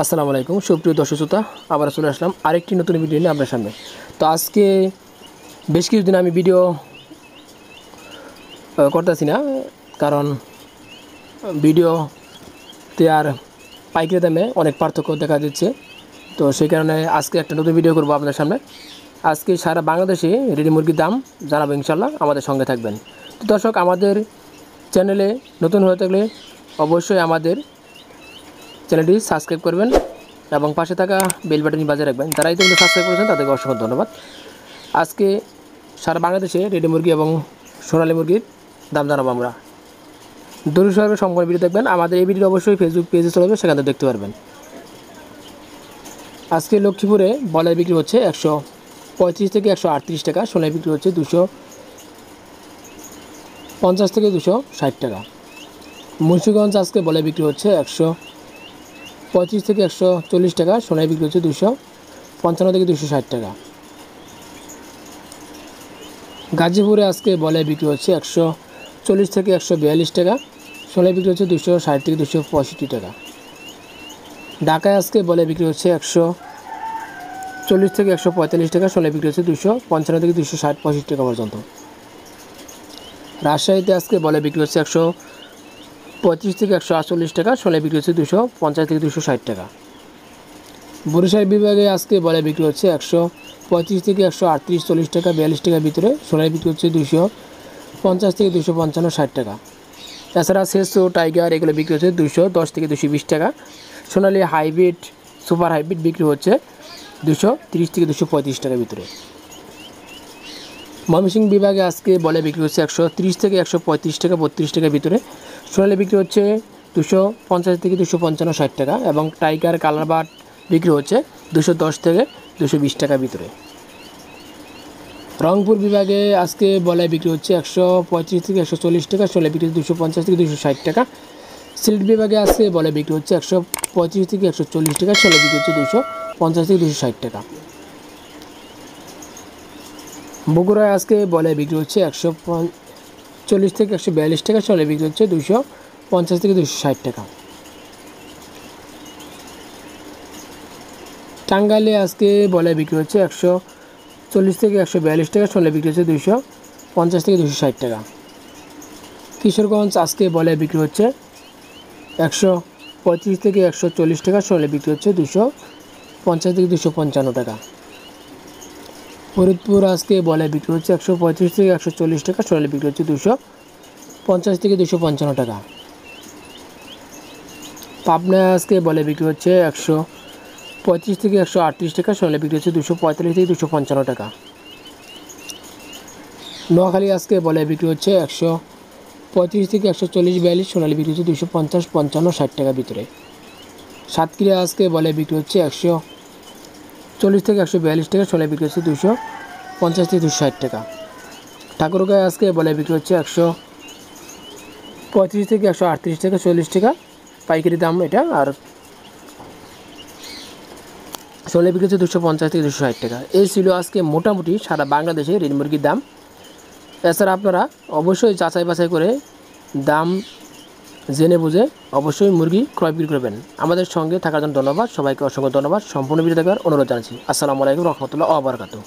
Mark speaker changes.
Speaker 1: আসসালামু আলাইকুম সুপ্রিয় দর্শক শ্রোতা, আবার চলে আসলাম আরেকটি নতুন ভিডিও নিয়ে আপনার সামনে। তো আজকে বেশ কিছুদিন আমি ভিডিও করতেছি না, কারণ ভিডিওতে আর পাইকারি দামে অনেক পার্থক্য দেখা দিচ্ছে। তো সেই কারণে আজকে একটা নতুন ভিডিও করব আপনার সামনে। আজকে সারা বাংলাদেশে রেডি মুরগির দাম জানাবো, ইনশাল্লাহ আমাদের সঙ্গে থাকবেন। তো দর্শক, আমাদের চ্যানেলে নতুন হয়ে থাকলে অবশ্যই আমাদের চ্যানেলটি সাবস্ক্রাইব করবেন এবং পাশে থাকা বেল বাটনটি বাজিয়ে রাখবেন। যারা ইতিমধ্যে সাবস্ক্রাইব করেছেন তাদেরকে অসংখ্য ধন্যবাদ। আজকে সারা বাংলাদেশে রেডি মুরগি এবং সোনালী মুরগির দাম জানাবো আমরা। দূর সরবে সম্পূর্ণ ভিডিও দেখবেন। আমাদের এই ভিডিও অবশ্যই ফেসবুক পেজে চলে যাবে, সেখানে দেখতে পারবেন। আজকে লক্ষ্মীপুরে বয়লার বিক্রি হচ্ছে 135 থেকে 138 টাকা, সোনালী বিক্রি হচ্ছে 250 থেকে 260 টাকা। মুন্সিগঞ্জ আজকে বয়লার বিক্রি হচ্ছে 125 থেকে 140 টাকা, সোনালী বিক্রি হচ্ছে 255 থেকে 260 টাকা। গাজীপুরে আজকে বয়লার বিক্রি হচ্ছে 140 থেকে 142 টাকা, সোনালী বিক্রি হচ্ছে 260 থেকে 265 টাকা। ঢাকায় আজকে বয়লার বিক্রি হচ্ছে 140 থেকে 145 টাকা, সোনালী বিক্রি হচ্ছে 255 থেকে 260 টাকা পর্যন্ত। রাজশাহীতে আজকে বয়লার বিক্রি হচ্ছে 125 থেকে 148 টাকা, সোনালী বিক্রি হচ্ছে 250 থেকে 260 টাকা। বরিশাল বিভাগে আজকে বয়লার বিক্রি হচ্ছে 125 থেকে 138-40 টাকা, 42 টাকার ভিতরে, সোনালী বিক্রি হচ্ছে 250 থেকে 255-60 টাকা। এছাড়া সেসো, টাইগার এগুলো বিক্রি হচ্ছে 210 থেকে 220 টাকা। সোনালী হাইব্রিড, সুপার হাইব্রিড বিক্রি হচ্ছে 230 থেকে 235 টাকার ভিতরে। ময়মনসিংহ বিভাগে আজকে বয়লার বিক্রি হচ্ছে 130 থেকে 135 টাকা, 32 টাকার ভিতরে, সোনালী বিক্রি হচ্ছে 250 থেকে 255-60 টাকা এবং টাইগার কালার বাট বিক্রি হচ্ছে 210 থেকে 220 টাকার ভিতরে। রংপুর বিভাগে আজকে বয়লার বিক্রি হচ্ছে 135 থেকে 140 টাকা, সোনালী বিক্রি হচ্ছে 250 থেকে 260 টাকা। সিলেট বিভাগে আজকে বয়লার বিক্রি হচ্ছে 125 থেকে 140 টাকা, সোনালী বিক্রি হচ্ছে 250 থেকে 260 টাকা। বগুড়ায় আজকে বয়লার বিক্রি হচ্ছে 140 থেকে 142 টাকা, সোনালী বিক্রি হচ্ছে 250 থেকে 260 টাকা। টাঙ্গাইলে আজকে বয়লার বিক্রি হচ্ছে 140 থেকে 142 টাকা, সোনালী বিক্রি হচ্ছে 250 থেকে 260 টাকা। কিশোরগঞ্জ আজকে বয়লার বিক্রি হচ্ছে 135 থেকে 140 টাকা, সোনালী বিক্রি হচ্ছে 250 থেকে 255 টাকা। ফরিদপুর আজকে বয়লার বিক্রি হচ্ছে 135 থেকে 140 টাকা, সোনালী বিক্রি হচ্ছে 250 থেকে 255 টাকা। পাবনায় আজকে বয়লার বিক্রি হচ্ছে 135 থেকে 138 টাকা, সোনালী বিক্রি হচ্ছে 245 থেকে 255 টাকা। নোয়াখালী আজকে বয়লার বিক্রি হচ্ছে 135 থেকে 140-42, সোনালী বিক্রি হচ্ছে 250-55-60 টাকার ভিতরে। সাতক্ষীরা আজকে বয়লার বিক্রি হচ্ছে 140 থেকে 142 টাকা, সোনালী বিক্রি হচ্ছে 250 থেকে 260 টাকা। ঠাকুরগাঁও আজকে বয়লার বিক্রি হচ্ছে 135 থেকে 138 টাকা, 40 টাকা পাইকারি দাম এটা, আর সোনালী বিক্রি হচ্ছে 250 থেকে 260 টাকা। এই ছিল আজকে মোটামুটি সারা বাংলাদেশে রেডি মুরগির দাম। এছাড়া আপনারা অবশ্যই যাচাই বাছাই করে দাম জেনে বুঝে অবশ্যই মুরগি ক্রয় বিক্রি করবেন। আমাদের সঙ্গে থাকার জন্য ধন্যবাদ, সবাইকে অসংখ্য ধন্যবাদ। সম্পূর্ণ ভিডিও দেখার অনুরোধ জানাচ্ছি। আসসালামু আলাইকুম রহমতুল্লাহ ওয়া বারাকাতুহু।